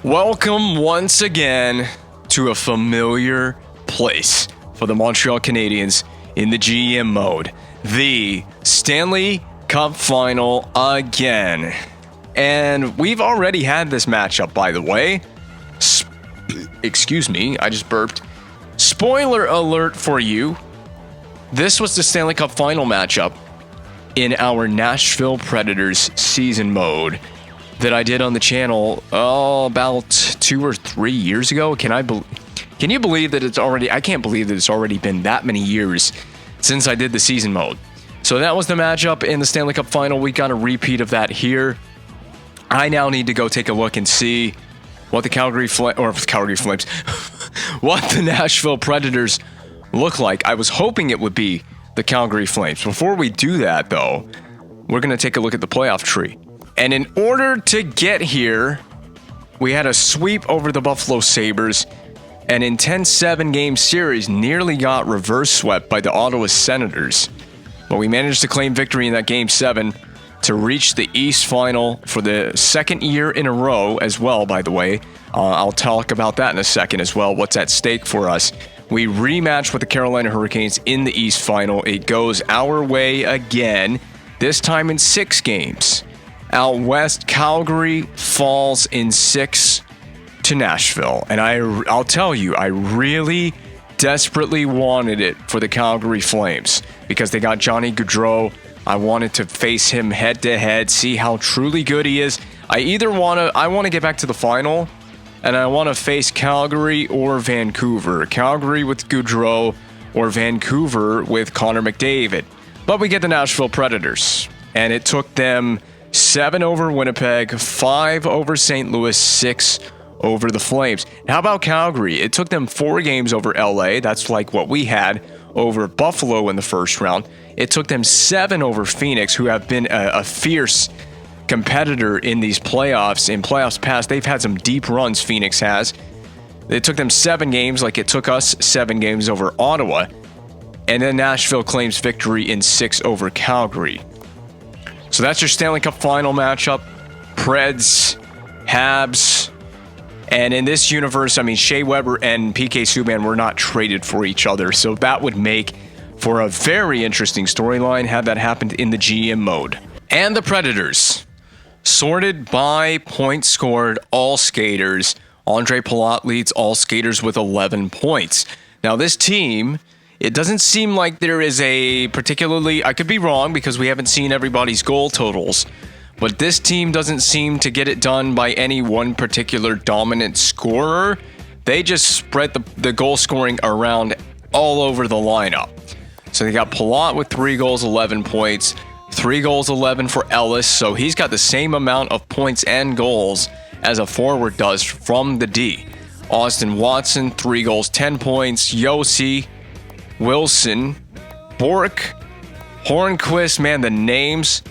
Welcome once again to a familiar place for the Montreal Canadiens in the GM mode. The Stanley Cup Final again. And we've already had this matchup, by the way. Excuse me, I just burped. Spoiler alert for you. This was the Stanley Cup Final matchup in our Nashville Predators season mode that I did on the channel about 2 or 3 years ago. Can you believe that it's already... I can't believe that it's already been that many years since I did the season mode. So that was the matchup in the Stanley Cup Final. We got a repeat of that here. I now need to go take a look and see what the Calgary Flames, what the Nashville Predators look like. I was hoping it would be the Calgary Flames. Before we do that, though, we're going to take a look at the playoff tree. And in order to get here, we had a sweep over the Buffalo Sabres, and in 10-7 game series nearly got reverse swept by the Ottawa Senators. But we managed to claim victory in that Game 7 to reach the East Final for the second year in a row as well, by the way. I'll talk about that in a second as well, what's at stake for us. We rematched with the Carolina Hurricanes in the East Final. It goes our way again, this time in 6 games. Out west, Calgary falls in 6 to Nashville. And I'll tell you, I really desperately wanted it for the Calgary Flames because they got Johnny Gaudreau. I wanted to face him head to head, see how truly good he is. I want to get back to the final, and I want to face Calgary or Vancouver. Calgary with Gaudreau or Vancouver with Connor McDavid. But we get the Nashville Predators, and it took them 7 over Winnipeg, 5 over St. Louis, 6 over the Flames. How about Calgary? It took them 4 games over LA. That's like what we had over Buffalo in the first round. It took them 7 over Phoenix, who have been a fierce competitor in these playoffs. In playoffs past, they've had some deep runs, Phoenix has. It took them 7 games, like it took us 7 games over Ottawa. And then Nashville claims victory in 6 over Calgary. So that's your Stanley Cup Final matchup. Preds, Habs. And in this universe, I mean, Shea Weber and PK Subban were not traded for each other. So that would make for a very interesting storyline had that happened in the GM mode. And the Predators, sorted by points scored, all skaters. Andre Palat leads all skaters with 11 points. Now this team... It doesn't seem like there is a particularly... I could be wrong because we haven't seen everybody's goal totals. But this team doesn't seem to get it done by any one particular dominant scorer. They just spread the goal scoring around all over the lineup. So they got Palat with 3 goals, 11 points. 3 goals, 11 for Ellis. So he's got the same amount of points and goals as a forward does from the D. Austin Watson, 3 goals, 10 points. Yossi, Wilson, Bork, Hornquist, man, the names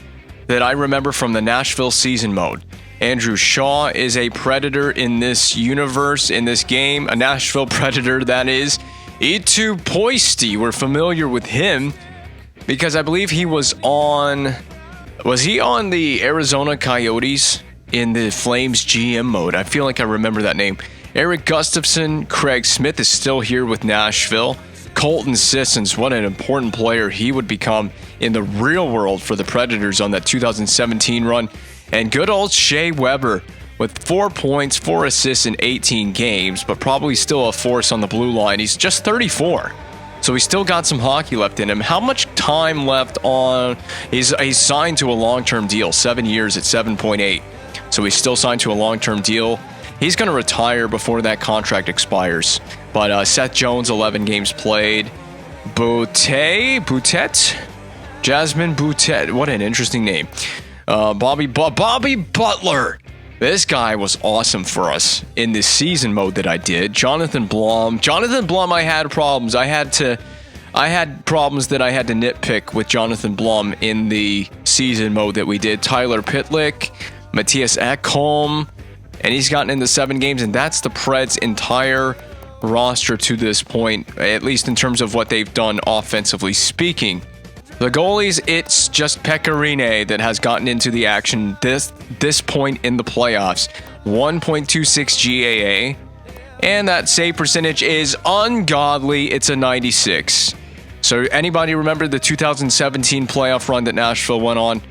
that I remember from the Nashville season mode. Andrew Shaw is a Predator in this universe, in this game. A Nashville Predator, that is. Eetu Poisty, we're familiar with him because I believe he was on... Was he on the Arizona Coyotes in the Flames GM mode? I feel like I remember that name. Eric Gustafson, Craig Smith is still here with Nashville. Colton Sissons, what an important player he would become in the real world for the Predators on that 2017 run. And good old Shea Weber with 4 points, 4 assists in 18 games, but probably still a force on the blue line. He's just 34, so he's still got some hockey left in him. How much time left on... He's signed to a long-term deal, 7 years at 7.8. So he's still signed to a long-term deal. He's going to retire before that contract expires. But Seth Jones, 11 games played. Boutet? Jasmine Boutet. What an interesting name. Bobby Butler. This guy was awesome for us in this season mode that I did. Jonathan Blum, I had problems. I had problems that I had to nitpick with Jonathan Blum in the season mode that we did. Tyler Pitlick, Matthias Ekholm. And he's gotten into 7 games, and that's the Preds' entire roster to this point, at least in terms of what they've done offensively speaking. The goalies, it's just Pekka Rinne that has gotten into the action this point in the playoffs. 1.26 GAA. And that save percentage is ungodly. It's a 96. So anybody remember the 2017 playoff run that Nashville went on?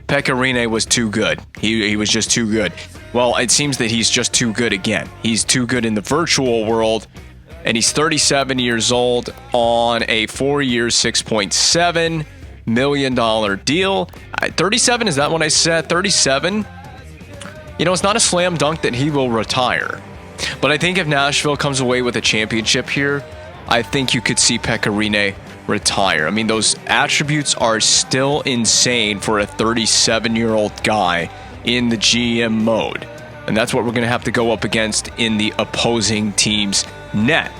Pekka Rinne was too good. He was just too good. Well, it seems that he's just too good again. He's too good in the virtual world. And he's 37 years old on a 4-year, $6.7 million deal. 37, is that what I said? 37? You know, it's not a slam dunk that he will retire. But I think if Nashville comes away with a championship here, I think you could see Pekka Rinne retire. I mean, those attributes are still insane for a 37-year-old guy in the GM mode. And that's what we're going to have to go up against in the opposing team's net.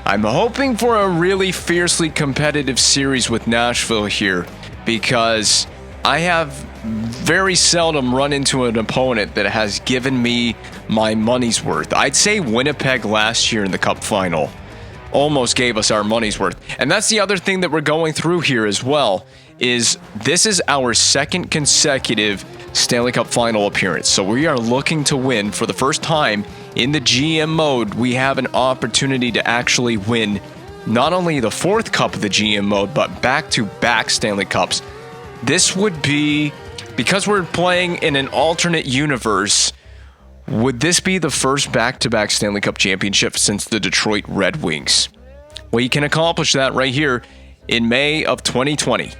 I'm hoping for a really fiercely competitive series with Nashville here, because I have very seldom run into an opponent that has given me my money's worth. I'd say Winnipeg last year in the Cup final almost gave us our money's worth. And that's the other thing that we're going through here as well, is this is our second consecutive Stanley Cup final appearance. So we are looking to win for the first time in the GM mode. We have an opportunity to actually win not only the fourth cup of the GM mode, but back-to-back Stanley Cups. This would be, because we're playing in an alternate universe, would this be the first back-to-back Stanley Cup championship since the Detroit Red Wings? Well, you can accomplish that right here in May of 2020.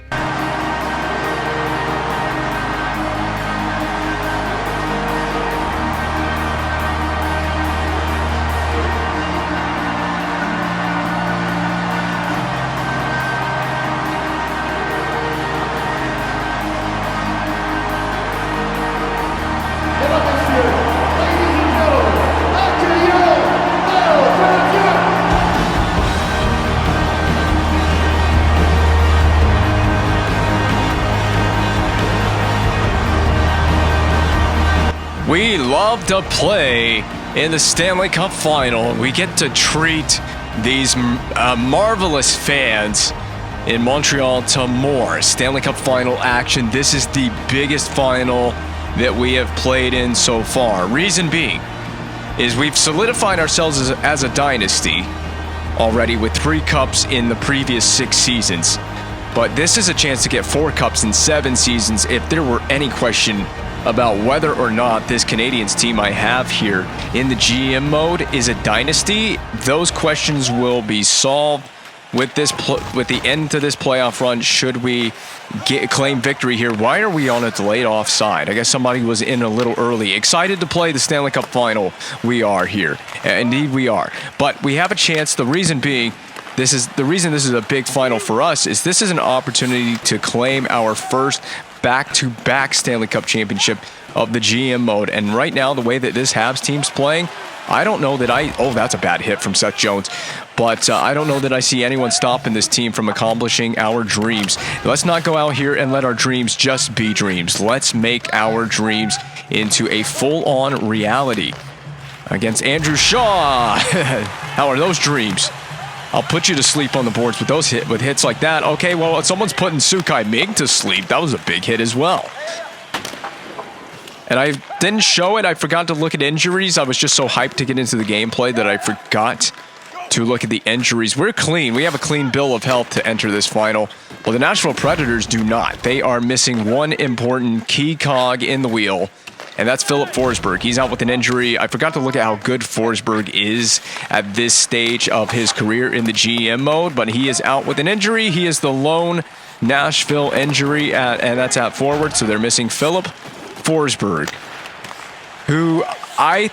We love to play in the Stanley Cup final. We get to treat these marvelous fans in Montreal to more Stanley Cup final action. This is the biggest final that we have played in so far. Reason being is we've solidified ourselves as a dynasty already with 3 cups in the previous 6 seasons. But this is a chance to get 4 cups in 7 seasons if there were any question about whether or not this Canadiens team I have here in the GM mode is a dynasty. Those questions will be solved with the end to this playoff run. Should we claim victory here? Why are we on a delayed offside? I guess somebody was in a little early. Excited to play the Stanley Cup final. We are here. Indeed we are. But we have a chance. The reason being, this is a big final for us, is this is an opportunity to claim our first back-to-back Stanley Cup championship of the GM mode. And right now, the way that this Habs team's playing, I don't know that oh, that's a bad hit from Seth Jones. But I don't know that I see anyone stopping this team from accomplishing our dreams. Let's not go out here and let our dreams just be dreams. Let's make our dreams into a full-on reality. Against Andrew Shaw. How are those dreams? I'll put you to sleep on the boards with with hits like that. Okay, well, someone's putting Sukai Ming to sleep. That was a big hit as well. And I didn't show it. I forgot to look at injuries. I was just so hyped to get into the gameplay that I forgot to look at the injuries. We're clean. We have a clean bill of health to enter this final. Well, the Nashville Predators do not. They are missing one important key cog in the wheel, and that's Philip Forsberg. He's out with an injury. I forgot to look at how good Forsberg is at this stage of his career in the GM mode, but he is out with an injury. He is the lone Nashville injury, and that's at forward, so they're missing Philip Forsberg, who I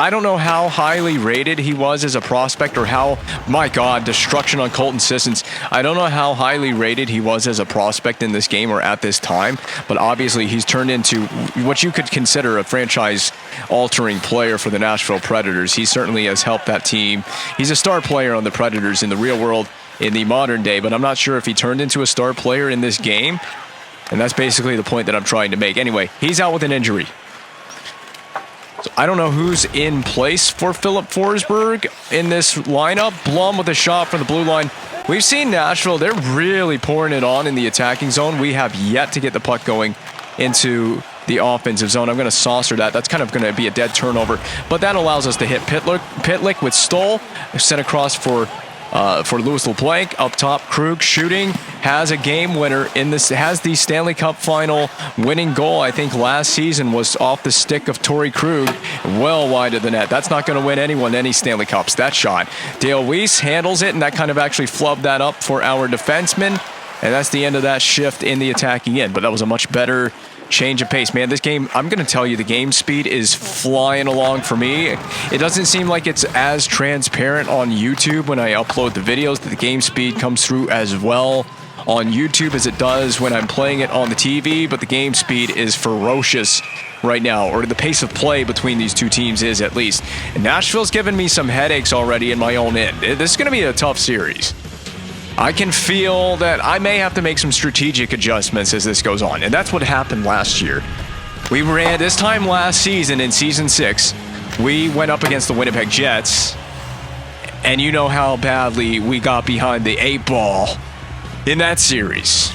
don't know how highly rated he was as a prospect, or how, my God, destruction on Colton Sissons. I don't know how highly rated he was as a prospect in this game or at this time, but obviously he's turned into what you could consider a franchise-altering player for the Nashville Predators. He certainly has helped that team. He's a star player on the Predators in the real world in the modern day, but I'm not sure if he turned into a star player in this game, and that's basically the point that I'm trying to make. Anyway, he's out with an injury. So I don't know who's in place for Philip Forsberg in this lineup. Blum with a shot from the blue line. We've seen Nashville. They're really pouring it on in the attacking zone. We have yet to get the puck going into the offensive zone. I'm going to saucer that. That's kind of going to be a dead turnover. But that allows us to hit Pitlick with Stoll. Sent across for Louis LeBlanc. Up top, Krug shooting. Has a game winner in this. Has the Stanley Cup final winning goal. I think last season was off the stick of Torrey Krug. Well wide of the net. That's not going to win anyone any Stanley Cups, that shot. Dale Weiss handles it, and that kind of actually flubbed that up for our defenseman. And that's the end of that shift in the attacking end. But that was a much better change of pace. Man, this game, I'm going to tell you, the game speed is flying along for me. It doesn't seem like it's as transparent on YouTube when I upload the videos, that the game speed comes through as well on YouTube as it does when I'm playing it on the TV, but the game speed is ferocious right now, or the pace of play between these two teams is, at least. And Nashville's given me some headaches already in my own end. This is going to be a tough series. I can feel that I may have to make some strategic adjustments as this goes on. And that's what happened last year. We ran this time last season in Season 6. We went up against the Winnipeg Jets. And you know how badly we got behind the 8-ball in that series.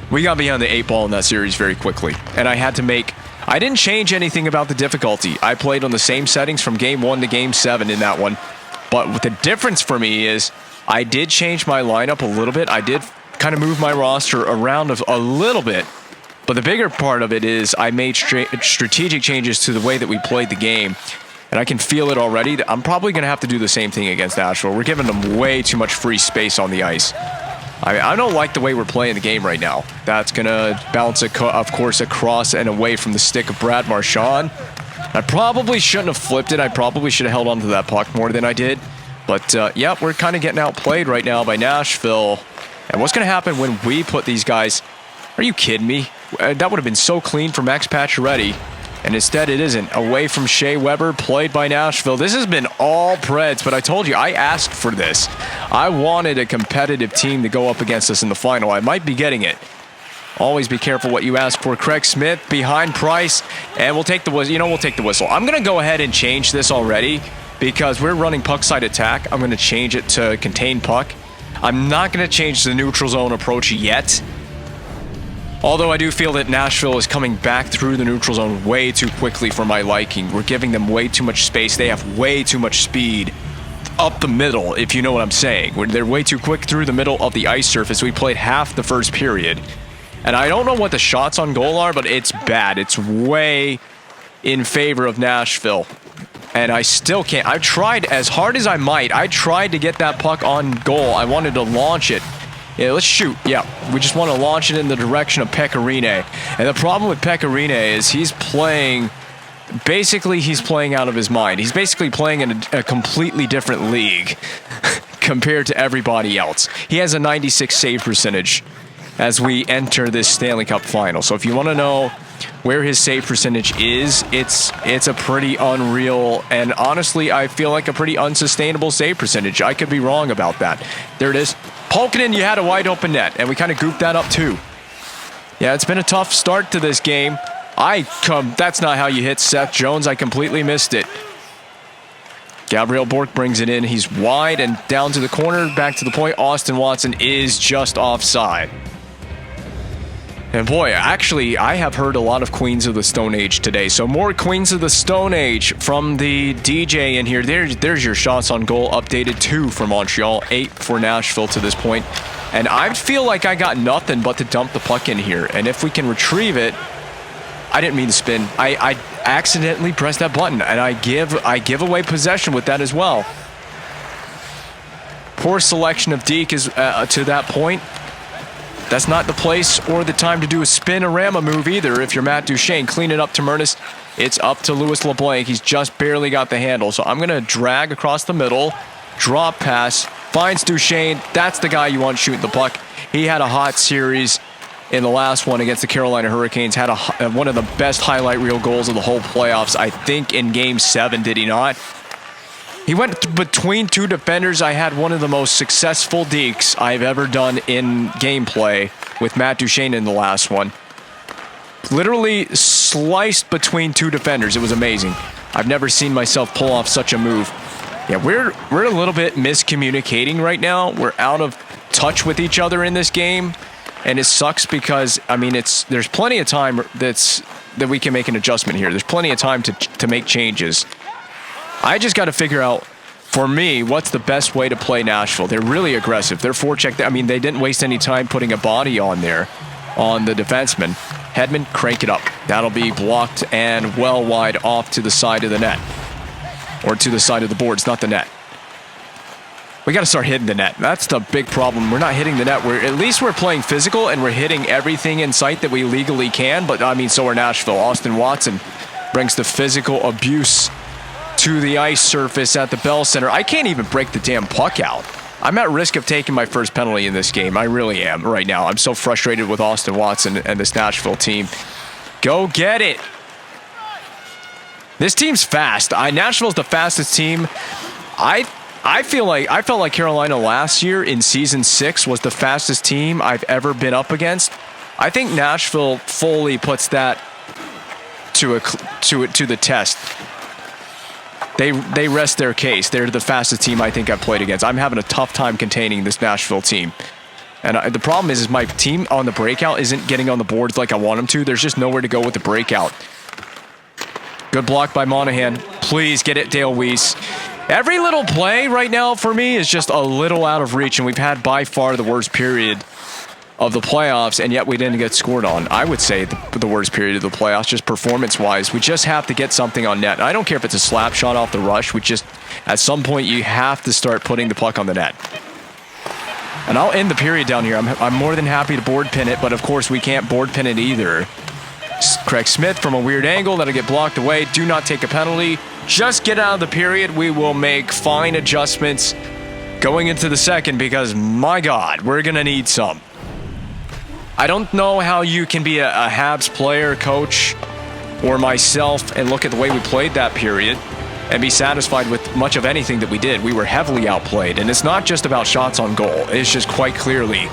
We got behind the 8-ball in that series very quickly. And I didn't change anything about the difficulty. I played on the same settings from Game 1 to Game 7 in that one. But what the difference for me is, I did change my lineup a little bit. I did kind of move my roster around a little bit. But the bigger part of it is I made strategic changes to the way that we played the game. And I can feel it already. I'm probably going to have to do the same thing against Nashville. We're giving them way too much free space on the ice. I don't like the way we're playing the game right now. That's going to bounce, of course, across and away from the stick of Brad Marchand. I probably shouldn't have flipped it. I probably should have held on to that puck more than I did. But, yeah, we're kind of getting outplayed right now by Nashville. And what's going to happen when we put these guys... Are you kidding me? That would have been so clean for Max Pacioretty. And instead it isn't. Away from Shea Weber, played by Nashville. This has been all Preds, but I told you, I asked for this. I wanted a competitive team to go up against us in the final. I might be getting it. Always be careful what you ask for. Craig Smith behind Price. And we'll take the whistle. We'll take the whistle. I'm going to go ahead and change this already, because we're running puck side attack. I'm going to change it to contain puck. I'm not going to change the neutral zone approach yet. Although I do feel that Nashville is coming back through the neutral zone way too quickly for my liking. We're giving them way too much space. They have way too much speed up the middle, if you know what I'm saying. They're way too quick through the middle of the ice surface. We played half the first period. And I don't know what the shots on goal are, but it's bad. It's way in favor of Nashville. And I still can't. I tried as hard as I might. I tried to get that puck on goal. I wanted to launch it. Yeah, let's shoot. Yeah, we just want to launch it in the direction of Pecorine. And the problem with Pecorine is he's playing out of his mind. He's basically playing in a completely different league compared to everybody else. He has a 96 save percentage as we enter this Stanley Cup final. So if you want to know where his save percentage is, it's a pretty unreal, and honestly, I feel like a pretty unsustainable save percentage. I could be wrong about that. There it is. Polkinen, you had a wide open net, and we kind of goofed that up too. Yeah, it's been a tough start to this game. That's not how you hit Seth Jones. I completely missed it. Gabriel Bourque brings it in. He's wide and down to the corner, back to the point. Austin Watson is just offside. And boy, actually, I have heard a lot of Queens of the Stone Age today. So more Queens of the Stone Age from the DJ in here. There's your shots on goal updated. 2 for Montreal, 8 for Nashville to this point. And I feel like I got nothing but to dump the puck in here. And if we can retrieve it, I didn't mean to spin. I accidentally pressed that button, and I give away possession with that as well. Poor selection of Deke is to that point. That's not the place or the time to do a spin-a-rama move either. If you're Matt Duchene, clean it up to Murnus. It's up to Louis LeBlanc. He's just barely got the handle. So I'm going to drag across the middle. Drop pass. Finds Duchene. That's the guy you want shooting the puck. He had a hot series in the last one against the Carolina Hurricanes. Had one of the best highlight reel goals of the whole playoffs, I think, in Game 7, did he not? He went between 2 defenders. I had one of the most successful dekes I've ever done in gameplay with Matt Duchene in the last one. Literally sliced between 2 defenders. It was amazing. I've never seen myself pull off such a move. Yeah, we're a little bit miscommunicating right now. We're out of touch with each other in this game. And it sucks because, I mean, there's plenty of time that's that we can make an adjustment here. There's plenty of time to make changes. I just got to figure out, for me, what's the best way to play Nashville. They're really aggressive. Their forecheck, I mean, they didn't waste any time putting a body on there on the defenseman. Hedman, crank it up. That'll be blocked and well wide off to the side of the net. Or to the side of the boards, not the net. We got to start hitting the net. That's the big problem. We're not hitting the net. At least we're playing physical and we're hitting everything in sight that we legally can. But, I mean, so are Nashville. Austin Watson brings the physical abuse to the ice surface at the Bell Center. I can't even break the damn puck out. I'm at risk of taking my first penalty in this game. I really am right now. I'm so frustrated with Austin Watson and this Nashville team. Go get it. This team's fast. Nashville's the fastest team. I felt like Carolina last year in Season 6 was the fastest team I've ever been up against. I think Nashville fully puts that to the test. They rest their case. They're the fastest team I think I've played against. I'm having a tough time containing this Nashville team. And the problem is my team on the breakout isn't getting on the boards like I want them to. There's just nowhere to go with the breakout. Good block by Monahan. Please get it, Dale Weiss. Every little play right now for me is just a little out of reach, and we've had by far the worst period of the playoffs, and yet we didn't get scored on. I would say the worst period of the playoffs, just performance-wise. We just have to get something on net. I don't care if it's a slap shot off the rush. At some point, you have to start putting the puck on the net. And I'll end the period down here. I'm more than happy to board pin it, but of course we can't board pin it either. Craig Smith from a weird angle. That'll get blocked away. Do not take a penalty. Just get out of the period. We will make fine adjustments going into the second because, my God, we're going to need some. I don't know how you can be a Habs player, coach, or myself and look at the way we played that period and be satisfied with much of anything that we did. We were heavily outplayed, and it's not just about shots on goal. It's just quite clearly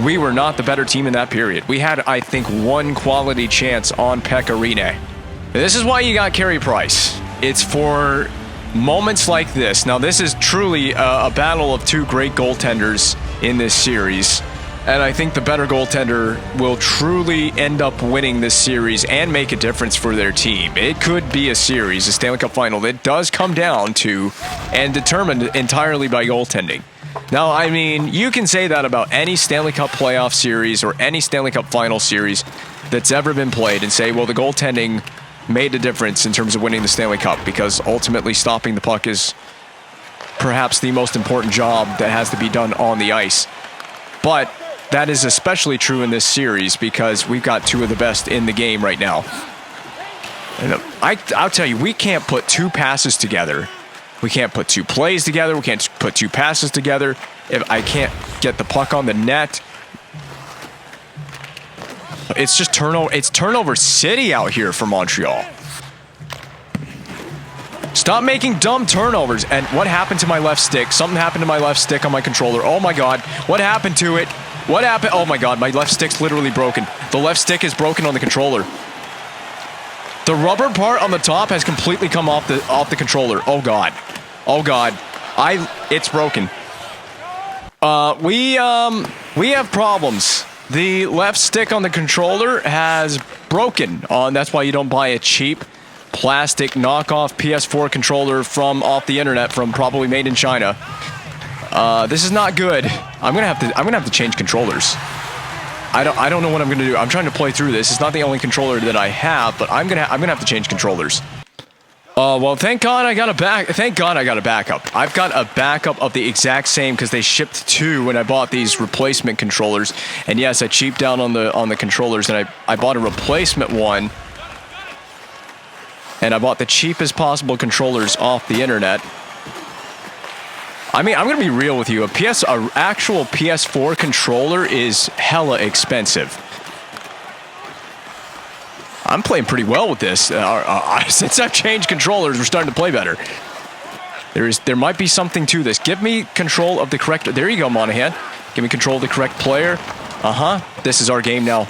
we were not the better team in that period. We had, I think, one quality chance on Pekka Rinne. This is why you got Carey Price. It's for moments like this. Now, this is truly a battle of two great goaltenders in this series. And I think the better goaltender will truly end up winning this series and make a difference for their team. It could be a series, a Stanley Cup final, that does come down to and determined entirely by goaltending. Now, I mean, you can say that about any Stanley Cup playoff series or any Stanley Cup final series that's ever been played and say, well, the goaltending made a difference in terms of winning the Stanley Cup because ultimately stopping the puck is perhaps the most important job that has to be done on the ice. But that is especially true in this series because we've got two of the best in the game right now. And I'll tell you, we can't put two passes together. We can't put two plays together. We can't put two passes together. If I can't get the puck on the net, it's just turnover. It's turnover city out here for Montreal. Stop making dumb turnovers. And what happened to my left stick? Something happened to my left stick on my controller. Oh my God. What happened to it? What happened? Oh my God. My left stick's literally broken. The left stick is broken on the controller. The rubber part on the top has completely come off the controller. Oh God. Oh God. It's broken. We have problems. The left stick on the controller has broken. That's why you don't buy a cheap plastic knockoff PS4 controller from off the internet, from probably made in China. This is not good. I'm gonna have to change controllers. I don't know what I'm gonna do. I'm trying to play through this. It's not the only controller that I have, but I'm gonna have to change controllers. Well, thank God I got a backup. I've got a backup of the exact same because they shipped two when I bought these replacement controllers. And yes, I cheaped out on the controllers, and I bought a replacement one. And I bought the cheapest possible controllers off the internet. I mean, I'm gonna be real with you. A actual PS4 controller is hella expensive. I'm playing pretty well with this. Since I've changed controllers, we're starting to play better. There might be something to this. Give me control of the correct... There you go, Monahan. Give me control of the correct player. This is our game now.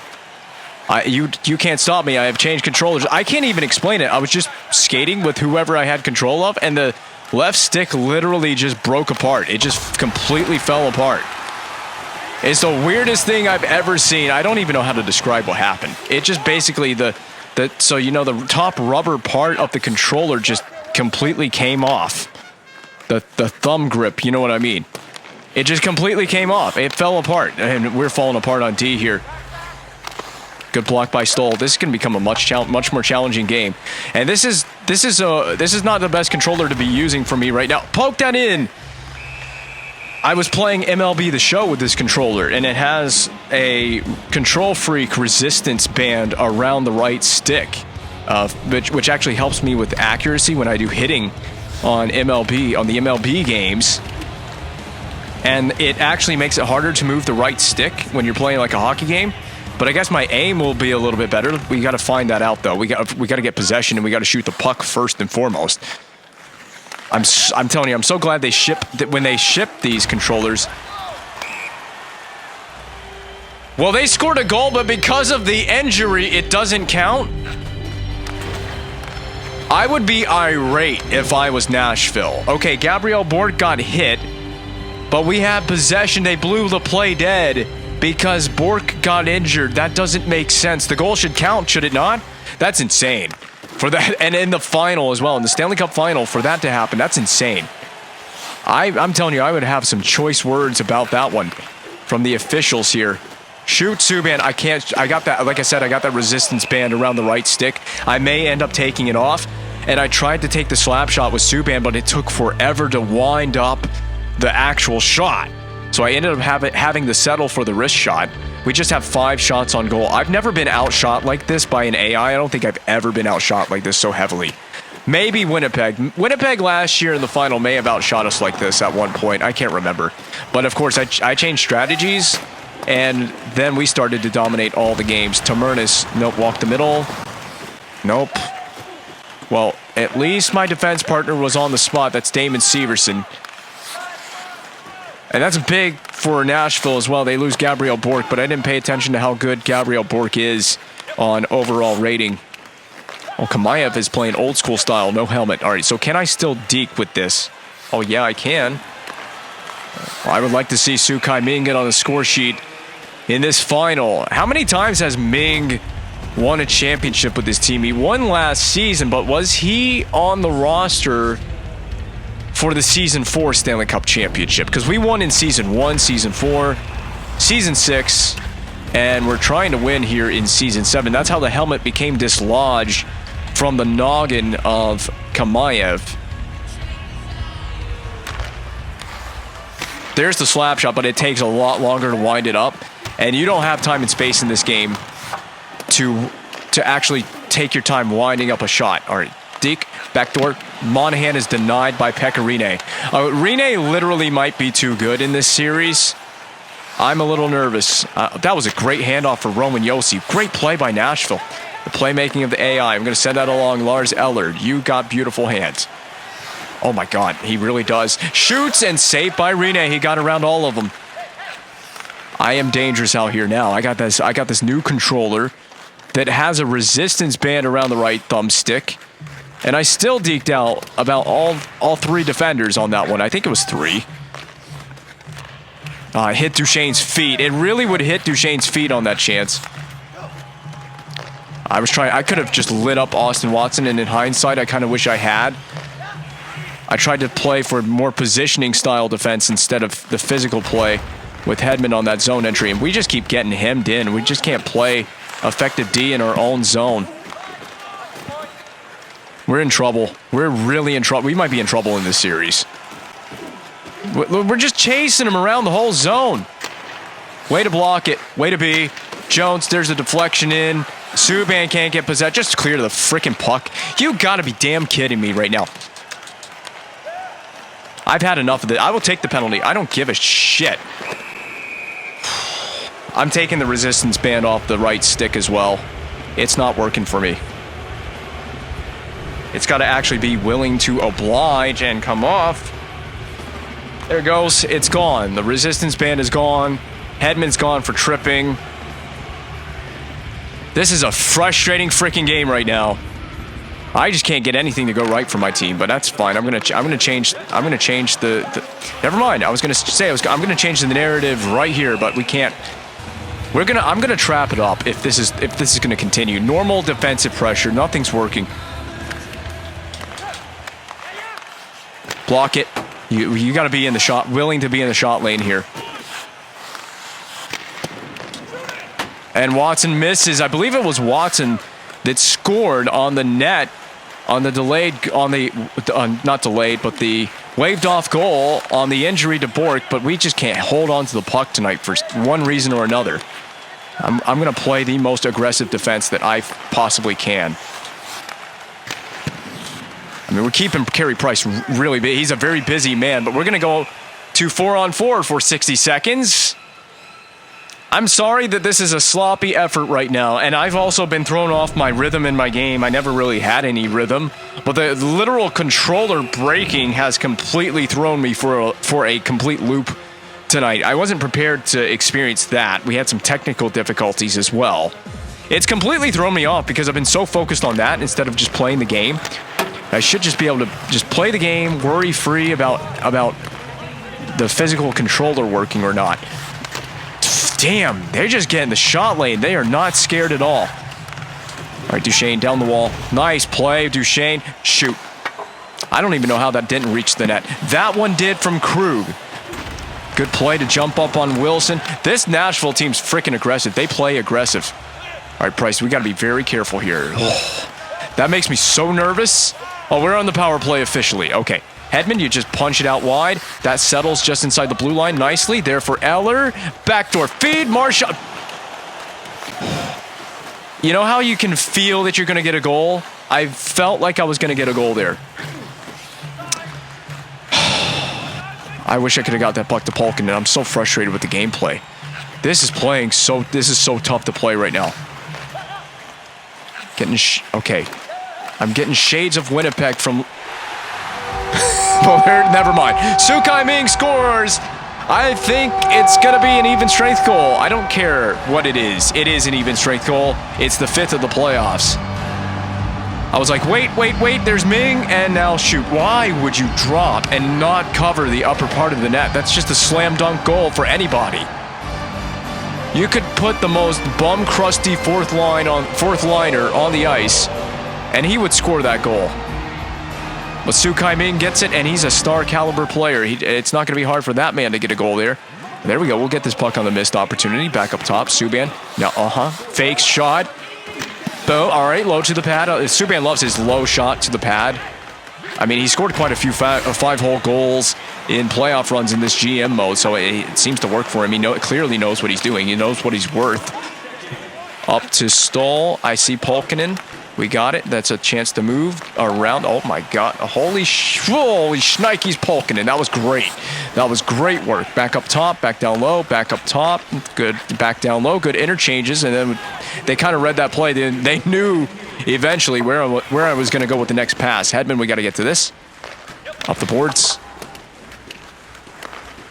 You can't stop me. I have changed controllers. I can't even explain it. I was just skating with whoever I had control of, and the left stick literally just broke apart. It just completely fell apart. It's the weirdest thing I've ever seen. I don't even know how to describe what happened. It just basically, the So, you know, the top rubber part of the controller just completely came off. The thumb grip, you know what I mean? It just completely came off. It fell apart, and we're falling apart on D here. Good block by Stoll. This is going to become a much more challenging game. And this is not the best controller to be using for me right now. Poke that in. I was playing MLB The Show with this controller, and it has a Control Freak resistance band around the right stick, which actually helps me with accuracy when I do hitting on the MLB games. And it actually makes it harder to move the right stick when you're playing like a hockey game. But I guess my aim will be a little bit better. We got to find that out, though. We got to get possession, and we got to shoot the puck first and foremost. I'm telling you, I'm so glad when they shipped these controllers. Well, they scored a goal, but because of the injury, it doesn't count. I would be irate if I was Nashville. Okay, Gabriel Bork got hit, but we had possession. They blew the play dead because Bork got injured. That doesn't make sense. The goal should count, should it not? That's insane. For that, and in the final as well, in the Stanley Cup final, for that to happen, that's insane. I'm telling you, I would have some choice words about that one from the officials here. Shoot, Subban. I got that, like I said, I got that resistance band around the right stick. I may end up taking it off, and I tried to take the slap shot with Subban, but it took forever to wind up the actual shot. So I ended up having to settle for the wrist shot. We just have 5 shots on goal. I've never been outshot like this by an AI. I don't think I've ever been outshot like this so heavily. Maybe Winnipeg. Winnipeg last year in the final may have outshot us like this at one point. I can't remember. But of course, I changed strategies, and then we started to dominate all the games. Tamernis, nope, walk the middle. Nope. Well, at least my defense partner was on the spot. That's Damon Severson. And that's big for Nashville as well. They lose Gabriel Bork, but I didn't pay attention to how good Gabriel Bork is on overall rating. Oh, Kamayev is playing old school style, no helmet. All right, so can I still deke with this? Oh, yeah, I can. Well, I would like to see Sukai Ming get on the score sheet in this final. How many times has Ming won a championship with his team? He won last season, but was he on the roster for the Season 4 Stanley Cup Championship? Because we won in Season 1, Season 4, Season 6, and we're trying to win here in Season 7. That's how the helmet became dislodged from the noggin of Kamayev. There's the slap shot, but it takes a lot longer to wind it up, and you don't have time and space in this game to actually take your time winding up a shot. All right, Deke, backdoor. Monahan is denied by Pekka Rinne. Rinne literally might be too good in this series. I'm a little nervous. That was a great handoff for Roman Josi. Great play by Nashville. The playmaking of the AI. I'm going to send that along. Lars Ellard, you got beautiful hands. Oh my God, he really does. Shoots and saved by Rinne. He got around all of them. I am dangerous out here now. I got this new controller that has a resistance band around the right thumbstick. And I still deked out about all 3 defenders on that one. I think it was 3. Hit Duchesne's feet. It really would hit Duchesne's feet on that chance. I could have just lit up Austin Watson, and in hindsight, I kind of wish I had. I tried to play for more positioning style defense instead of the physical play with Hedman on that zone entry. And we just keep getting hemmed in. We just can't play effective D in our own zone. We're in trouble. We're really in trouble. We might be in trouble in this series. We're just chasing him around the whole zone. Way to block it. Way to be. Jones, there's a deflection in. Subban can't get possessed. Just clear the freaking puck. You gotta be damn kidding me right now. I've had enough of it. I will take the penalty. I don't give a shit. I'm taking the resistance band off the right stick as well. It's not working for me. It's got to actually be willing to oblige and come off. There it goes. It's gone. The resistance band is gone. Hedman's gone for tripping. This is a frustrating freaking game right now. I just can't get anything to go right for my team, but that's fine. I'm gonna change the. Never mind. I was gonna say I'm gonna change the narrative right here, but we can't. I'm gonna trap it up if this is gonna continue. Normal defensive pressure, nothing's working. Block it. You gotta be in the shot, willing to be in the shot lane here. And Watson misses. I believe it was Watson that scored on the net, on the delayed, on the not delayed, but the waved off goal on the injury to Bork. But we just can't hold on to the puck tonight for one reason or another. I'm going to play the most aggressive defense that I possibly can. I mean, we're keeping Carey Price really big. He's a very busy man, but we're going to go to 4-on-4 for 60 seconds. I'm sorry that this is a sloppy effort right now, and I've also been thrown off my rhythm in my game. I never really had any rhythm, but the literal controller breaking has completely thrown me for a complete loop tonight. I wasn't prepared to experience that. We had some technical difficulties as well. It's completely thrown me off because I've been so focused on that instead of just playing the game. I should just be able to just play the game, worry-free about the physical controller working or not. Damn, they're just getting the shot lane. They are not scared at all. All right, Duchesne down the wall. Nice play, Duchesne. Shoot. I don't even know how that didn't reach the net. That one did from Krug. Good play to jump up on Wilson. This Nashville team's freaking aggressive. They play aggressive. All right, Price, we got to be very careful here. Oh, that makes me so nervous. Oh, we're on the power play officially. Okay. Hedman, you just punch it out wide. That settles just inside the blue line nicely. There for Eller. Backdoor feed. Marchand. You know how you can feel that you're going to get a goal? I felt like I was going to get a goal there. I wish I could have got that puck to Polkin, and I'm so frustrated with the gameplay. This is so tough to play right now. Okay. I'm getting shades of Winnipeg from... Never mind. Sukai Ming scores. I think it's going to be an even strength goal. I don't care what it is. It is an even strength goal. It's the 5th of the playoffs. I was like, wait. There's Ming. And now shoot. Why would you drop and not cover the upper part of the net? That's just a slam dunk goal for anybody. You could put the most bum crusty fourth liner on the ice, and he would score that goal. But Sukai Ming gets it, and he's a star caliber player. It's not going to be hard for that man to get a goal there. There we go. We'll get this puck on the missed opportunity. Back up top. Subban. Now, fakes shot. Boom. All right, low to the pad. Subban loves his low shot to the pad. I mean, he scored quite a few five-hole goals in playoff runs in this GM mode, so it seems to work for him. He clearly knows what he's doing. He knows what he's worth. Up to Stoll. I see Polkinen. We got it. That's a chance to move around. Oh, my God. Holy shnikes, Polkinen. That was great. That was great work. Back up top, back down low, back up top. Good. Back down low. Good interchanges. And then they kind of read that play. They knew eventually where I was going to go with the next pass. Hedman, we got to get to this. Up the boards.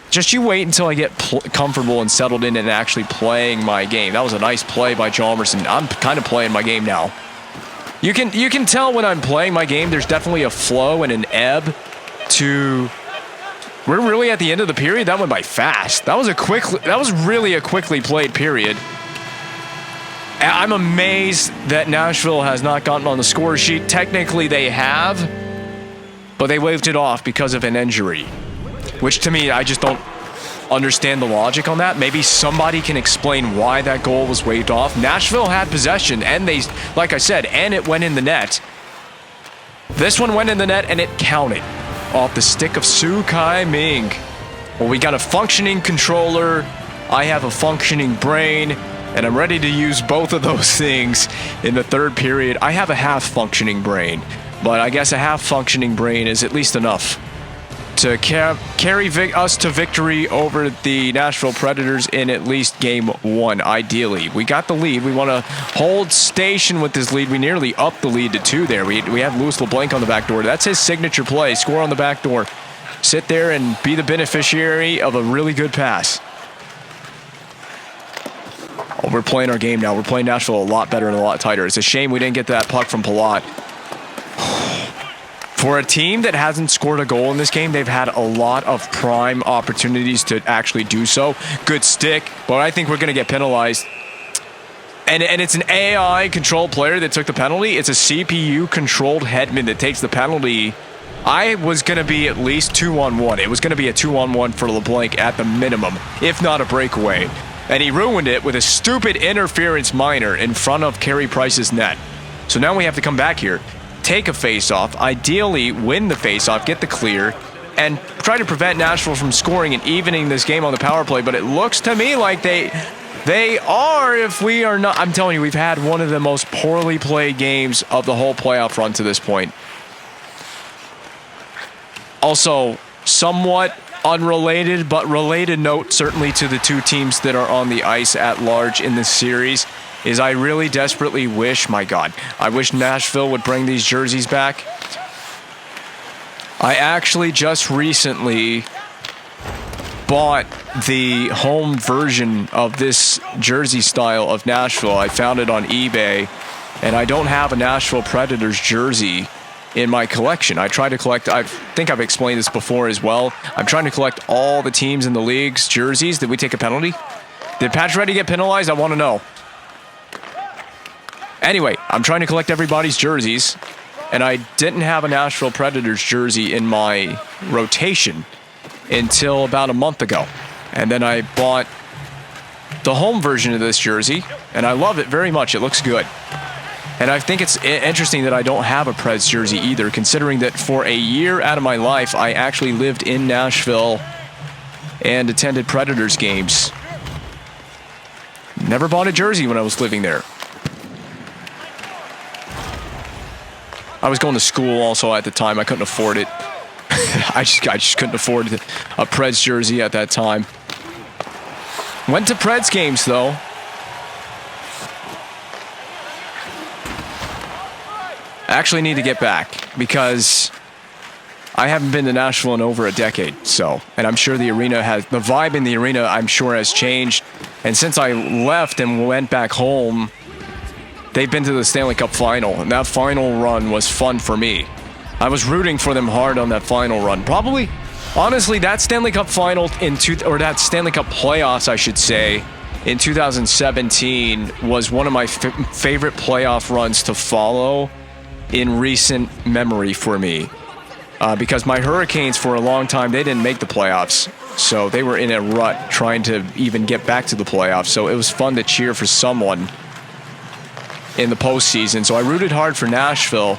Just you wait until I get comfortable and settled in and actually playing my game. That was a nice play by Chalmerson. I'm kind of playing my game now. You can tell when I'm playing my game, there's definitely a flow and an ebb to... We're really at the end of the period. That went by fast. That was really a quickly played period. I'm amazed that Nashville has not gotten on the score sheet. Technically, they have, but they waved it off because of an injury, which to me, I just don't understand the logic on that. Maybe somebody can explain why that goal was waved off. Nashville had possession, and they, like I said, and it went in the net. This one went in the net, and it counted off the stick of Sukai Ming. Well, we got a functioning controller. I have a functioning brain, and I'm ready to use both of those things in the third period. I have a half-functioning brain, but I guess a half-functioning brain is at least enough to carry us to victory over the Nashville Predators in at least game 1, ideally. We got the lead. We want to hold station with this lead. We nearly upped the lead to 2 there. We have Louis LeBlanc on the back door. That's his signature play. Score on the back door. Sit there and be the beneficiary of a really good pass. Oh, we're playing our game now. We're playing Nashville a lot better and a lot tighter. It's a shame we didn't get that puck from Palat. For a team that hasn't scored a goal in this game, they've had a lot of prime opportunities to actually do so. Good stick, but I think we're going to get penalized. And it's an AI-controlled player that took the penalty. It's a CPU-controlled headman that takes the penalty. I was going to be at least 2-on-1. It was going to be a 2-on-1 for LeBlanc at the minimum, if not a breakaway. And he ruined it with a stupid interference minor in front of Carey Price's net. So now we have to come back here, take a face-off, ideally win the face-off, get the clear, and try to prevent Nashville from scoring and evening this game on the power play. But it looks to me like they are, if we are not. I'm telling you, we've had one of the most poorly played games of the whole playoff run to this point. Also, somewhat unrelated, but related note certainly to the two teams that are on the ice at large in this series is I really desperately wish, my God, I wish Nashville would bring these jerseys back. I actually just recently bought the home version of this jersey style of Nashville. I found it on eBay, and I don't have a Nashville Predators jersey in my collection. I try to collect, I think I've explained this before as well, I'm trying to collect all the teams in the league's jerseys. Did we take a penalty? Did Pacioretty get penalized? I want to know. Anyway, I'm trying to collect everybody's jerseys, and I didn't have a Nashville Predators jersey in my rotation until about a month ago. And then I bought the home version of this jersey, and I love it very much. It looks good. And I think it's interesting that I don't have a Preds jersey either, considering that for a year out of my life, I actually lived in Nashville and attended Predators games. Never bought a jersey when I was living there. I was going to school also at the time. I couldn't afford it. I just couldn't afford a Preds jersey at that time. Went to Preds games, though. I actually need to get back because I haven't been to Nashville in over a decade. So, and I'm sure the vibe in the arena, I'm sure, has changed. And since I left and went back home, they've been to the Stanley Cup final, and that final run was fun for me. I was rooting for them hard on that final run. Probably, honestly, that Stanley Cup final or that Stanley Cup playoffs, I should say, in 2017 was one of my favorite playoff runs to follow in recent memory for me. Because my Hurricanes, for a long time, they didn't make the playoffs. So they were in a rut trying to even get back to the playoffs. So it was fun to cheer for someone in the postseason. So I rooted hard for Nashville.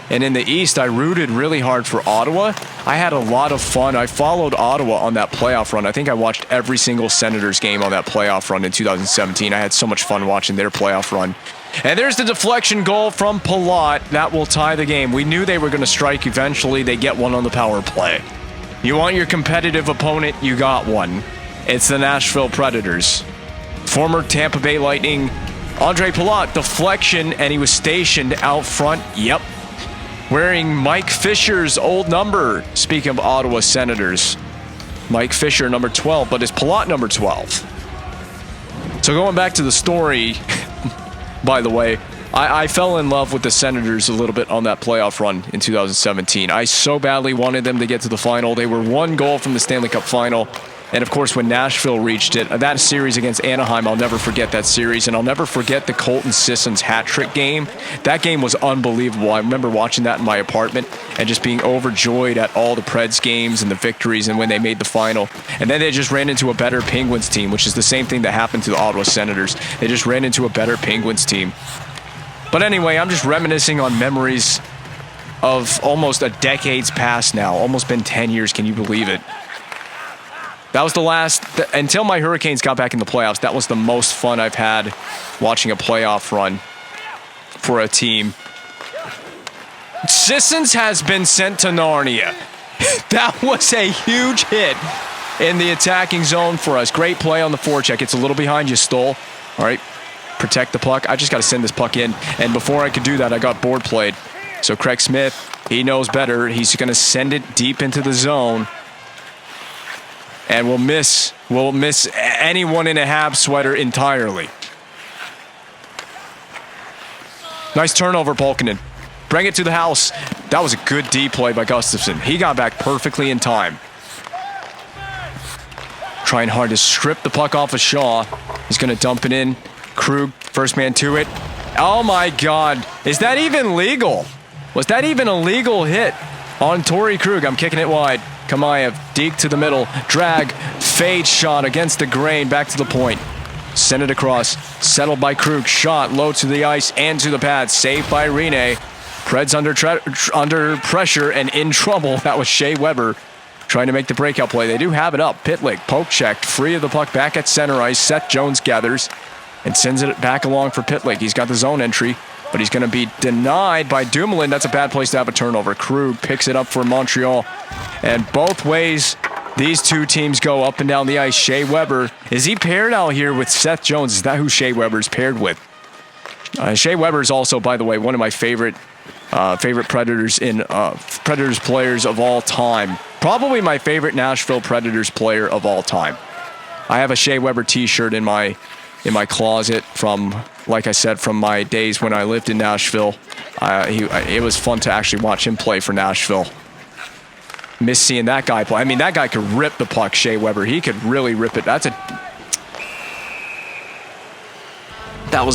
And in the East, I rooted really hard for Ottawa. I had a lot of fun. I followed Ottawa on that playoff run. I think I watched every single Senators game on that playoff run in 2017. I had so much fun watching their playoff run. And there's the deflection goal from Palat. That will tie the game. We knew they were going to strike eventually. They get one on the power play. You want your competitive opponent? You got one. It's the Nashville Predators. Former Tampa Bay Lightning, Andre Palat, deflection, and he was stationed out front. Yep. Wearing Mike Fisher's old number. Speaking of Ottawa Senators, Mike Fisher, number 12, but is Palat number 12? So going back to the story, by the way, I fell in love with the Senators a little bit on that playoff run in 2017. I so badly wanted them to get to the final. They were one goal from the Stanley Cup final. And, of course, when Nashville reached it, that series against Anaheim, I'll never forget that series. And I'll never forget the Colton Sissons hat trick game. That game was unbelievable. I remember watching that in my apartment and just being overjoyed at all the Preds games and the victories and when they made the final. And then they just ran into a better Penguins team, which is the same thing that happened to the Ottawa Senators. They just ran into a better Penguins team. But anyway, I'm just reminiscing on memories of almost a decade's past now. Almost been 10 years. Can you believe it? That was the last, until my Hurricanes got back in the playoffs, that was the most fun I've had watching a playoff run for a team. Sissons has been sent to Narnia. That was a huge hit in the attacking zone for us. Great play on the forecheck. It's a little behind you, Stoll. All right, protect the puck. I just got to send this puck in. And before I could do that, I got board played. So Craig Smith, he knows better. He's going to send it deep into the zone. And we'll miss anyone in a Habs sweater entirely. Nice turnover, Polkinen. Bring it to the house. That was a good D play by Gustafsson. He got back perfectly in time. Trying hard to strip the puck off of Shaw. He's going to dump it in. Krug, first man to it. Oh my God. Is that even legal? Was that even a legal hit on Torrey Krug? I'm kicking it wide. Kamayev, deke to the middle. Drag, fade shot against the grain. Back to the point. Send it across. Settled by Krug. Shot low to the ice and to the pad. Saved by Rene. Preds under pressure and in trouble. That was Shea Weber trying to make the breakout play. They do have it up. Pitlick, poke checked, free of the puck back at center ice. Seth Jones gathers and sends it back along for Pitlick. He's got the zone entry, but he's going to be denied by Dumoulin. That's a bad place to have a turnover. Krug picks it up for Montreal. And both ways, these two teams go up and down the ice. Shea Weber, is he paired out here with Seth Jones? Is that who Shea Weber's paired with? Shea Weber is also, by the way, one of my favorite Predators Predators players of all time. Probably my favorite Nashville Predators player of all time. I have a Shea Weber t-shirt in my closet from, like I said, from my days when I lived in Nashville. It was fun to actually watch him play for Nashville. Miss seeing that guy play. I mean, that guy could rip the puck, Shea Weber. He could really rip it. That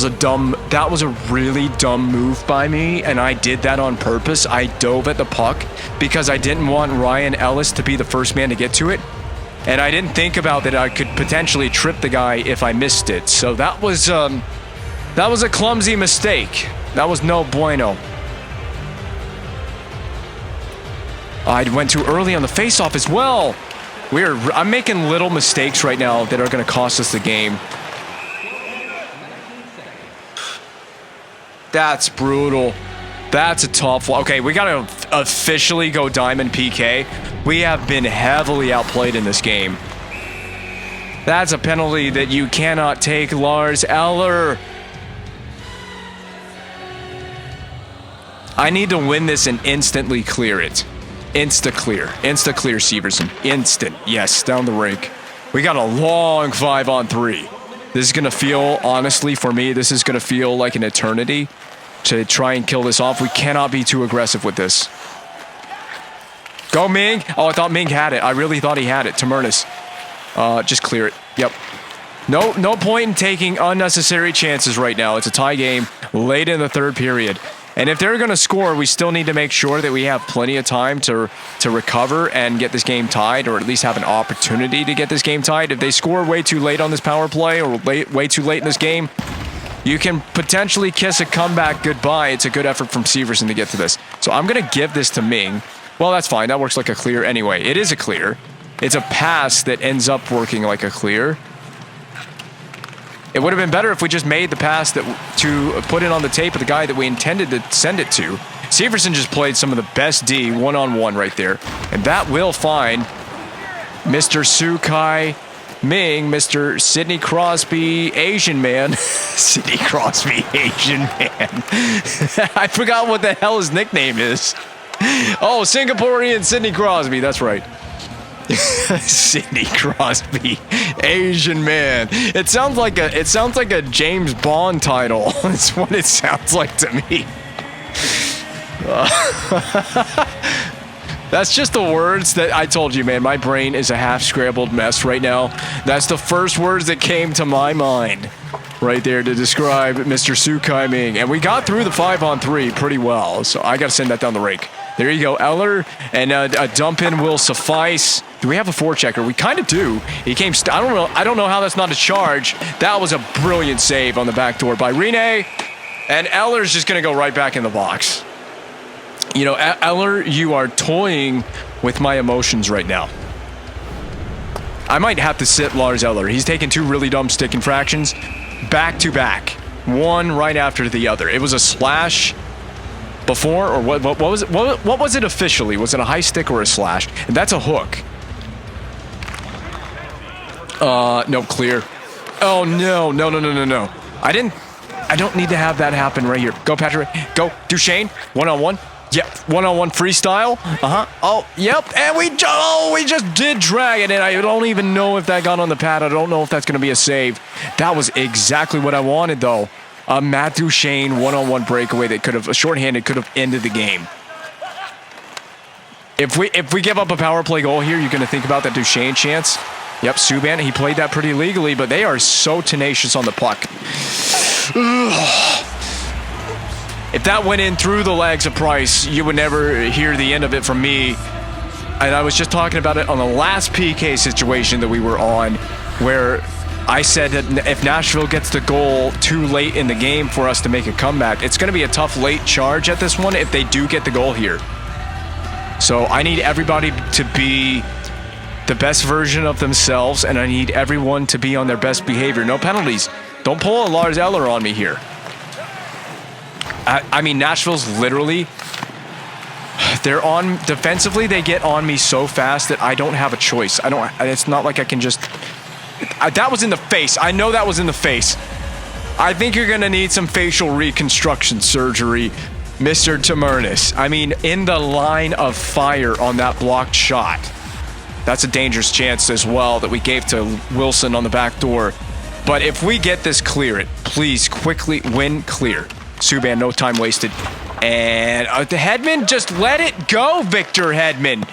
was a really dumb move by me, and I did that on purpose. I dove at the puck because I didn't want Ryan Ellis to be the first man to get to it. And I didn't think about that I could potentially trip the guy if I missed it. So that was a clumsy mistake. That was no bueno. I went too early on the faceoff as well. I'm making little mistakes right now that are going to cost us the game. That's brutal. That's a tough one. Okay, we got to officially go Diamond PK. We have been heavily outplayed in this game. That's a penalty that you cannot take, Lars Eller. I need to win this and instantly clear it. Insta-clear. Insta-clear, Severson. Instant. Yes, down the rink. We got a long 5-on-3. This is going to feel, honestly, for me, this is going to feel like an eternity to try and kill this off. We cannot be too aggressive with this. Go, Ming. Oh, I thought Ming had it. I really thought he had it. Tamernis. Just clear it. Yep. No point in taking unnecessary chances right now. It's a tie game late in the third period. And if they're going to score, we still need to make sure that we have plenty of time to recover and get this game tied, or at least have an opportunity to get this game tied. If they score way too late on this power play or way too late in this game, you can potentially kiss a comeback goodbye. It's a good effort from Severson to get to this. So I'm going to give this to Ming. Well, that's fine. That works like a clear anyway. It is a clear. It's a pass that ends up working like a clear. It would have been better if we just made the pass to put it on the tape of the guy that we intended to send it to. Severson just played some of the best D one-on-one right there. And that will find Mr. Sukai Ming, Mr. Sidney Crosby, Asian man. Sidney Crosby, Asian man. I forgot what the hell his nickname is. Oh, Singaporean Sidney Crosby. That's right. Sidney Crosby, Asian man. It sounds like a James Bond title. That's what it sounds like to me. That's just the words that I told you, man. My brain is a half-scrambled mess right now. That's the first words that came to my mind right there to describe Mr. Sukai Ming. And we got through the 5-on-3 pretty well, so I got to send that down the rink. There you go, Eller, and a dump in will suffice. Do we have a forechecker? We kind of do. He came. I don't know how that's not a charge. That was a brilliant save on the back door by Rene, and Eller's just going to go right back in the box. You know, Eller, you are toying with my emotions right now. I might have to sit Lars Eller. He's taken two really dumb stick infractions back to back, one right after the other. It was a slash before, or what was it officially? Was it a high stick or a slash? And that's a hook. No, clear. Oh, no. I don't need to have that happen right here. Go, Patrick. Go, Duchesne. One-on-one. Yep, one-on-one freestyle. Oh, yep. And we just did drag it, and I don't even know if that got on the pad. I don't know if that's going to be a save. That was exactly what I wanted, though. A Matt Duchesne one-on-one breakaway that could have, a shorthanded, could have ended the game. If we give up a power play goal here, you're going to think about that Duchesne chance. Yep, Subban, he played that pretty legally, but they are so tenacious on the puck. If that went in through the legs of Price, you would never hear the end of it from me. And I was just talking about it on the last PK situation that we were on, where I said that if Nashville gets the goal too late in the game for us to make a comeback, it's going to be a tough late charge at this one if they do get the goal here. So I need everybody to be the best version of themselves, and I need everyone to be on their best behavior. No penalties. Don't pull a Lars Eller on me here. I mean, Nashville's literally, they're on, defensively, they get on me so fast that I don't have a choice. It's not like I can just, that was in the face. I know that was in the face. I think you're going to need some facial reconstruction surgery, Mr. Tamernis. I mean, in the line of fire on that blocked shot. That's a dangerous chance as well that we gave to Wilson on the back door. But if we get this, clear it. Please, quickly win clear. Subban, no time wasted. And the Hedman, just let it go, Victor Hedman.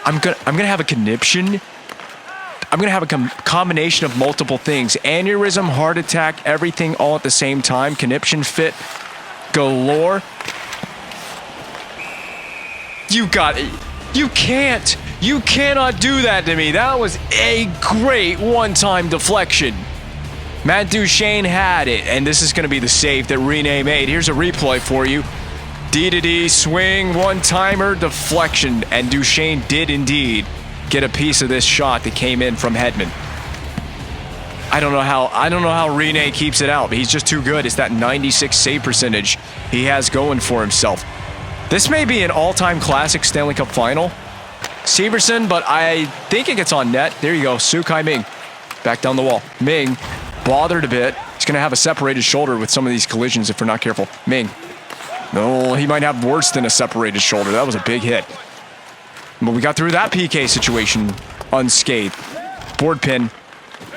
I'm gonna have a conniption. I'm gonna have a combination of multiple things: aneurysm, heart attack, everything all at the same time. Conniption fit galore. You got it. You can't. You cannot do that to me. That was a great one-time deflection. Matt Duchesne had it, and this is going to be the save that Rene made. Here's a replay for you. D-to-D, swing, one-timer, deflection, and Duchesne did indeed get a piece of this shot that came in from Hedman. I don't know how Rene keeps it out, but he's just too good. It's that 96 save percentage he has going for himself. This may be an all-time classic Stanley Cup final. Severson, but I think it gets on net. There you go, Sukai Ming. Back down the wall. Ming, bothered a bit. He's going to have a separated shoulder with some of these collisions if we're not careful. Ming. No, he might have worse than a separated shoulder. That was a big hit. But we got through that PK situation unscathed. Board pin.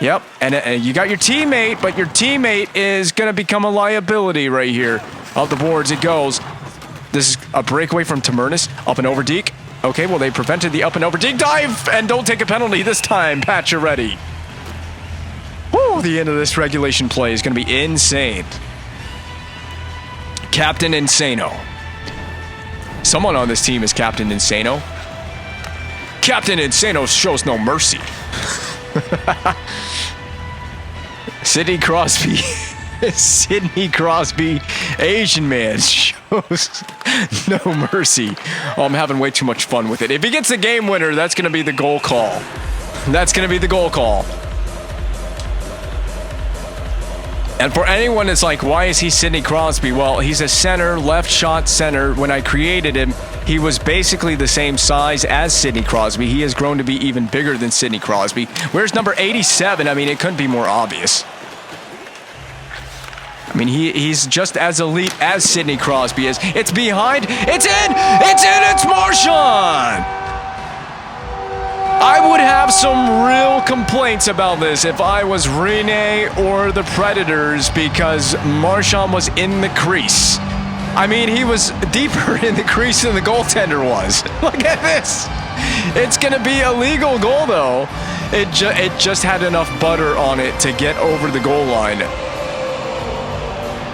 Yep, and you got your teammate, but your teammate is going to become a liability right here. Up the boards it goes. This is a breakaway from Tamernis. Up and over Deke. Okay, well, they prevented the up and over Deke dive, and don't take a penalty this time, Pacioretty. Woo, the end of this regulation play is going to be insane. Captain Insano. Someone on this team is Captain Insano. Captain Insano shows no mercy. Sidney Crosby. Sidney Crosby, Asian man, shows no mercy. Oh, I'm having way too much fun with it. If he gets the game winner, that's going to be the goal call. That's going to be the goal call. And for anyone that's like, why is he Sidney Crosby? Well, he's a center, left shot center. When I created him, he was basically the same size as Sidney Crosby. He has grown to be even bigger than Sidney Crosby. Where's number 87? I mean, it couldn't be more obvious. I mean, he's just as elite as Sidney Crosby is. It's behind. It's in. It's in. It's Marchand. I would have some real complaints about this if I was Rene or the Predators, because Marchand was in the crease. I mean, he was deeper in the crease than the goaltender was. Look at this. It's going to be a legal goal, though. It just had enough butter on it to get over the goal line.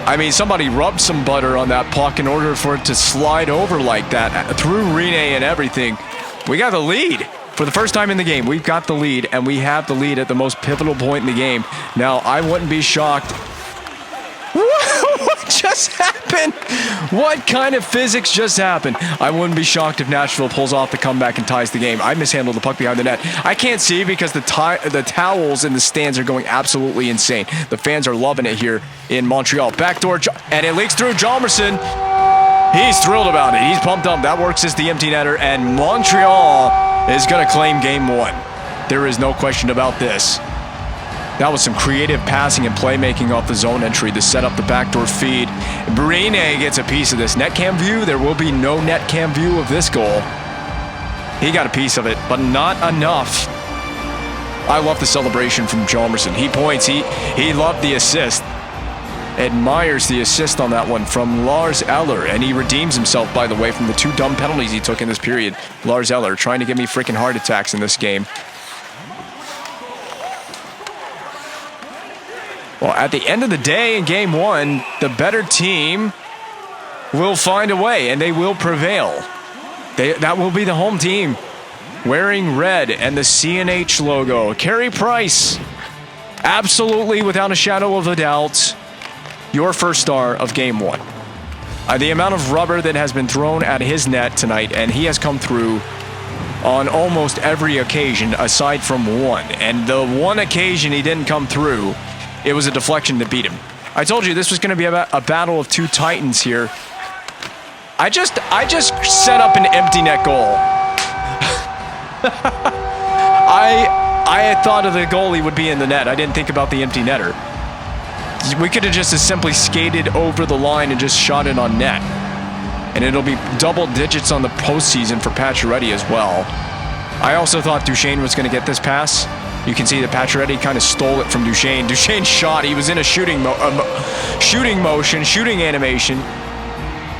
I mean, somebody rubbed some butter on that puck in order for it to slide over like that through Rene and everything. We got the lead. For the first time in the game, we've got the lead, and we have the lead at the most pivotal point in the game. Now, I wouldn't be shocked. What just happened? What kind of physics just happened? I wouldn't be shocked if Nashville pulls off the comeback and ties the game. I mishandled the puck behind the net. I can't see because the towels in the stands are going absolutely insane. The fans are loving it here in Montreal. Backdoor, and it leaks through Jalmerson. He's thrilled about it. He's pumped up. That works as the empty netter, and Montreal is going to claim game one. There is no question about this. That was some creative passing and playmaking off the zone entry to set up the backdoor feed. Brine gets a piece of this. Net cam view, there will be no net cam view of this goal. He got a piece of it, but not enough. I love the celebration from Jalmerson. He points, he loved the assist. admires the assist on that one from Lars Eller, and he redeems himself, by the way, from the 2 dumb penalties he took in this period. Lars Eller trying to give me freaking heart attacks in this game. Well, at the end of the day, in Game 1, the better team will find a way, and they will prevail. That will be the home team, wearing red and the CNH logo. Carey Price, absolutely, without a shadow of a doubt, your first star of Game 1. The amount of rubber that has been thrown at his net tonight, and he has come through on almost every occasion aside from one. And the one occasion he didn't come through, it was a deflection that beat him. I told you this was going to be a battle of 2 titans here. I just set up an empty net goal. I had thought of the goalie would be in the net. I didn't think about the empty netter. We could have just as simply skated over the line and just shot it on net. And it'll be double digits on the postseason for Pacioretty as well. I also thought Duchesne was going to get this pass. You can see that Pacioretty kind of stole it from Duchesne. Duchesne shot. He was in a shooting motion, shooting animation.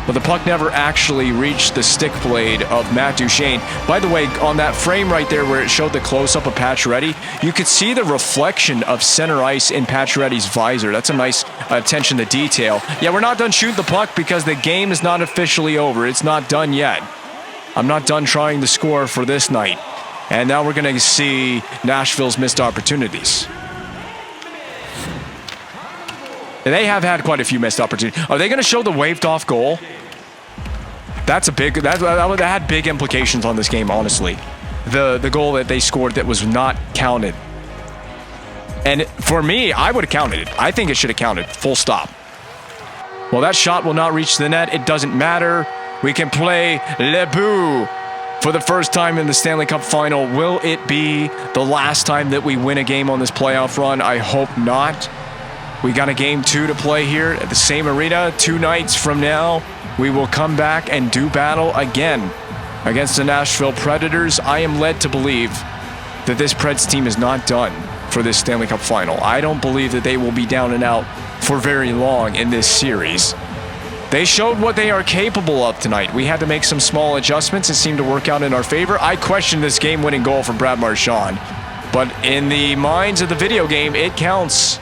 But the puck never actually reached the stick blade of Matt Duchesne. By the way, on that frame right there where it showed the close-up of Pacioretty, you could see the reflection of center ice in Pacioretty's visor. That's a nice attention to detail. Yeah, we're not done shooting the puck because the game is not officially over. It's not done yet. I'm not done trying to score for this night. And now we're going to see Nashville's missed opportunities. They have had quite a few missed opportunities. Are they going to show the waved off goal? That's a big. That had big implications on this game, honestly. The goal that they scored that was not counted. And for me, I would have counted it. I think it should have counted. Full stop. Well, that shot will not reach the net. It doesn't matter. We can play Le Bout for the first time in the Stanley Cup Final. Will it be the last time that we win a game on this playoff run? I hope not. We got a Game 2 to play here at the same arena 2 nights from now. We will come back and do battle again against the Nashville Predators. I am led to believe that this Preds team is not done for this Stanley Cup Final. I don't believe that they will be down and out for very long in this series. They showed what they are capable of tonight. We had to make some small adjustments. It seemed to work out in our favor. I questioned this game-winning goal from Brad Marchand, but in the minds of the video game, it counts.